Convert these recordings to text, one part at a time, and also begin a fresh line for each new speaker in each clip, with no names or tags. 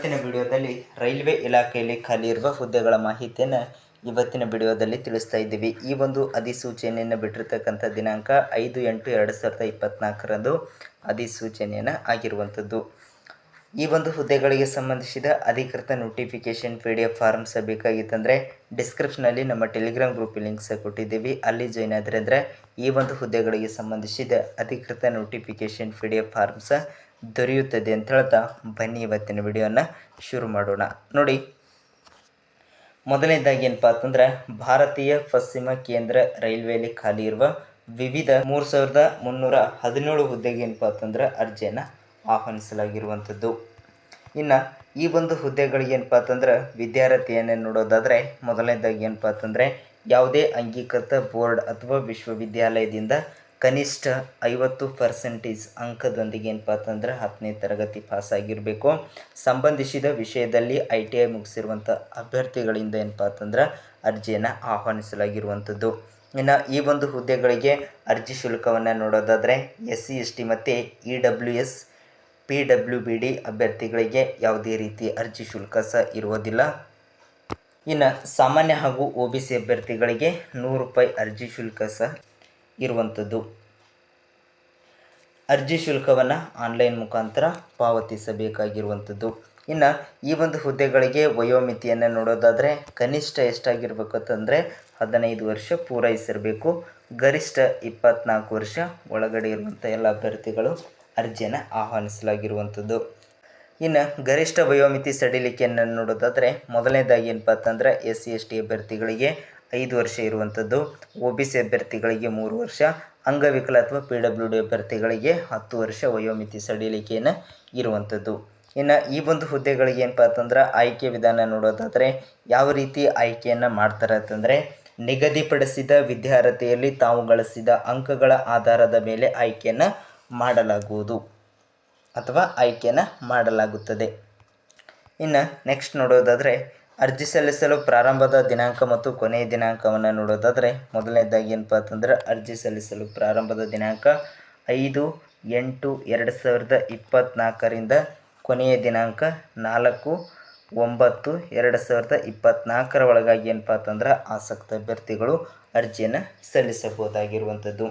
ಇವತ್ತಿನ ವಿಡಿಯೋದಲ್ಲಿ ರೈಲ್ವೆ ಇಲಾಖೆಯಲ್ಲಿ ಖಾಲಿ ಇರುವ ಹುದ್ದೆಗಳ ಮಾಹಿತಿಯನ್ನು ಇವತ್ತಿನ ವಿಡಿಯೋದಲ್ಲಿ ತಿಳಿಸ್ತಾ ಇದ್ದೀವಿ. ಈ ಒಂದು ಅಧಿಸೂಚನೆಯನ್ನು ಬಿಟ್ಟಿರ್ತಕ್ಕಂಥ ದಿನಾಂಕ 5/8/2024ರಂದು ಅಧಿಸೂಚನೆಯನ್ನು ಆಗಿರುವಂಥದ್ದು. ಈ ಒಂದು ಹುದ್ದೆಗಳಿಗೆ ಸಂಬಂಧಿಸಿದ ಅಧಿಕೃತ ನೋಟಿಫಿಕೇಷನ್ PDF ಫಾರ್ಮ್ಸ್ ಬೇಕಾಗಿತ್ತಂದರೆ ಡಿಸ್ಕ್ರಿಪ್ಷನಲ್ಲಿ ನಮ್ಮ ಟೆಲಿಗ್ರಾಮ್ ಗ್ರೂಪ್ ಲಿಂಕ್ಸ್ ಕೊಟ್ಟಿದ್ದೀವಿ, ಅಲ್ಲಿ ಜಾಯ್ನ್ ಆದರೆ ಅಂದರೆ ಈ ಒಂದು ಹುದ್ದೆಗಳಿಗೆ ಸಂಬಂಧಿಸಿದ ಅಧಿಕೃತ ನೋಟಿಫಿಕೇಷನ್ PDF ಫಾರ್ಮ್ಸ್ ದೊರೆಯುತ್ತದೆ ಅಂತ ಹೇಳ್ತಾ ಬನ್ನಿ ಇವತ್ತಿನ ವಿಡಿಯೋನ ಶುರು ಮಾಡೋಣ. ನೋಡಿ, ಮೊದಲನೇದಾಗಿ ಏನಪ್ಪ ಅಂತಂದ್ರೆ ಭಾರತೀಯ ಪಶ್ಚಿಮ ಕೇಂದ್ರ ರೈಲ್ವೆಯಲ್ಲಿ ಖಾಲಿ ಇರುವ ವಿವಿಧ 3317 ಹುದ್ದೆಗೆ ಏನಪ್ಪ ಅಂತಂದ್ರೆ ಅರ್ಜಿಯನ್ನು ಆಹ್ವಾನಿಸಲಾಗಿರುವಂಥದ್ದು. ಇನ್ನು ಈ ಒಂದು ಹುದ್ದೆಗಳಿಗೆ ಏನಪ್ಪ ಅಂತಂದ್ರೆ ವಿದ್ಯಾರ್ಥಿಯನ್ನು ನೋಡೋದಾದರೆ ಮೊದಲನೇದಾಗಿ ಏನಪ್ಪ ಅಂತಂದರೆ ಯಾವುದೇ ಅಂಗೀಕೃತ ಬೋರ್ಡ್ ಅಥವಾ ವಿಶ್ವವಿದ್ಯಾಲಯದಿಂದ ಕನಿಷ್ಠ 50% ಅಂಕದೊಂದಿಗೆ ಏನಪ್ಪ ಅಂತಂದ್ರೆ 10ನೇ ತರಗತಿ ಪಾಸಾಗಿರಬೇಕು. ಸಂಬಂಧಿಸಿದ ವಿಷಯದಲ್ಲಿ ITI ಮುಗಿಸಿರುವಂಥ ಅಭ್ಯರ್ಥಿಗಳಿಂದ ಏನಪ್ಪ ಅಂತಂದ್ರೆ ಅರ್ಜಿಯನ್ನು ಆಹ್ವಾನಿಸಲಾಗಿರುವಂಥದ್ದು. ಇನ್ನು ಈ ಒಂದು ಹುದ್ದೆಗಳಿಗೆ ಅರ್ಜಿ ಶುಲ್ಕವನ್ನು ನೋಡೋದಾದರೆ SC ST ಮತ್ತು EWS PWBD ಅಭ್ಯರ್ಥಿಗಳಿಗೆ ಯಾವುದೇ ರೀತಿ ಅರ್ಜಿ ಶುಲ್ಕ ಸಹ ಇರುವುದಿಲ್ಲ. ಇನ್ನು ಸಾಮಾನ್ಯ ಹಾಗೂ OBC ಅಭ್ಯರ್ಥಿಗಳಿಗೆ ₹100 ಅರ್ಜಿ ಶುಲ್ಕ ಸಹ ಇರುವಂಥದ್ದು. ಅರ್ಜಿ ಶುಲ್ಕವನ್ನು ಆನ್ಲೈನ್ ಮುಖಾಂತರ ಪಾವತಿಸಬೇಕಾಗಿರುವಂಥದ್ದು. ಇನ್ನು ಈ ಒಂದು ಹುದ್ದೆಗಳಿಗೆ ವಯೋಮಿತಿಯನ್ನು ನೋಡೋದಾದರೆ ಕನಿಷ್ಠ ಎಷ್ಟಾಗಿರ್ಬೇಕು ಅಂತಂದರೆ 15 ವರ್ಷ ಪೂರೈಸಿರಬೇಕು. ಗರಿಷ್ಠ 24 ವರ್ಷ ಒಳಗಡೆ ಇರುವಂಥ ಎಲ್ಲ ಅಭ್ಯರ್ಥಿಗಳು ಅರ್ಜಿಯನ್ನು ಆಹ್ವಾನಿಸಲಾಗಿರುವಂಥದ್ದು. ಇನ್ನು ಗರಿಷ್ಠ ವಯೋಮಿತಿ ಸಡಿಲಿಕೆಯನ್ನು ನೋಡೋದಾದರೆ ಮೊದಲನೇದಾಗಿ ಏನಪ್ಪ ಅಂತಂದ್ರೆ SC ST ಅಭ್ಯರ್ಥಿಗಳಿಗೆ 5 ವರ್ಷ ಇರುವಂಥದ್ದು, OBC ಅಭ್ಯರ್ಥಿಗಳಿಗೆ 3 ವರ್ಷ, ಅಂಗವಿಕಲ ಅಥವಾ PWD ಅಭ್ಯರ್ಥಿಗಳಿಗೆ 10 ವರ್ಷ ವಯೋಮಿತಿ ಸಡಿಲಿಕೆಯನ್ನು ಇರುವಂಥದ್ದು. ಇನ್ನು ಈ ಒಂದು ಹುದ್ದೆಗಳಿಗೆ ಏನಪ್ಪ ಅಂತಂದ್ರೆ ಆಯ್ಕೆ ವಿಧಾನ ನೋಡೋದಾದರೆ ಯಾವ ರೀತಿ ಆಯ್ಕೆಯನ್ನು ಮಾಡ್ತಾರೆ ಅಂತಂದರೆ ನಿಗದಿಪಡಿಸಿದ ವಿದ್ಯಾರ್ಹತೆಯಲ್ಲಿ ತಾವು ಗಳಿಸಿದ ಅಂಕಗಳ ಆಧಾರದ ಮೇಲೆ ಆಯ್ಕೆಯನ್ನು ಮಾಡಲಾಗುವುದು ಅಥವಾ ಆಯ್ಕೆಯನ್ನು ಮಾಡಲಾಗುತ್ತದೆ. ಇನ್ನು ನೆಕ್ಸ್ಟ್ ನೋಡೋದಾದರೆ ಅರ್ಜಿ ಸಲ್ಲಿಸಲು ಪ್ರಾರಂಭದ ದಿನಾಂಕ ಮತ್ತು ಕೊನೆಯ ದಿನಾಂಕವನ್ನು ನೋಡೋದಾದರೆ ಮೊದಲನೇದಾಗಿ ಏನಪ್ಪ ಅಂತಂದ್ರೆ ಅರ್ಜಿ ಸಲ್ಲಿಸಲು ಪ್ರಾರಂಭದ ದಿನಾಂಕ 5/8/2024ರಿಂದ ಕೊನೆಯ ದಿನಾಂಕ 4/9/2024 ಒಳಗಾಗಿ ಏನಪ್ಪ ಅಂತಂದ್ರೆ ಆಸಕ್ತ ಅಭ್ಯರ್ಥಿಗಳು ಅರ್ಜಿಯನ್ನು ಸಲ್ಲಿಸಬಹುದಾಗಿರುವಂಥದ್ದು.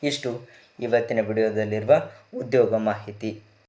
ಇಷ್ಟು ಇವತ್ತಿನ ವಿಡಿಯೋದಲ್ಲಿರುವ ಉದ್ಯೋಗ ಮಾಹಿತಿ.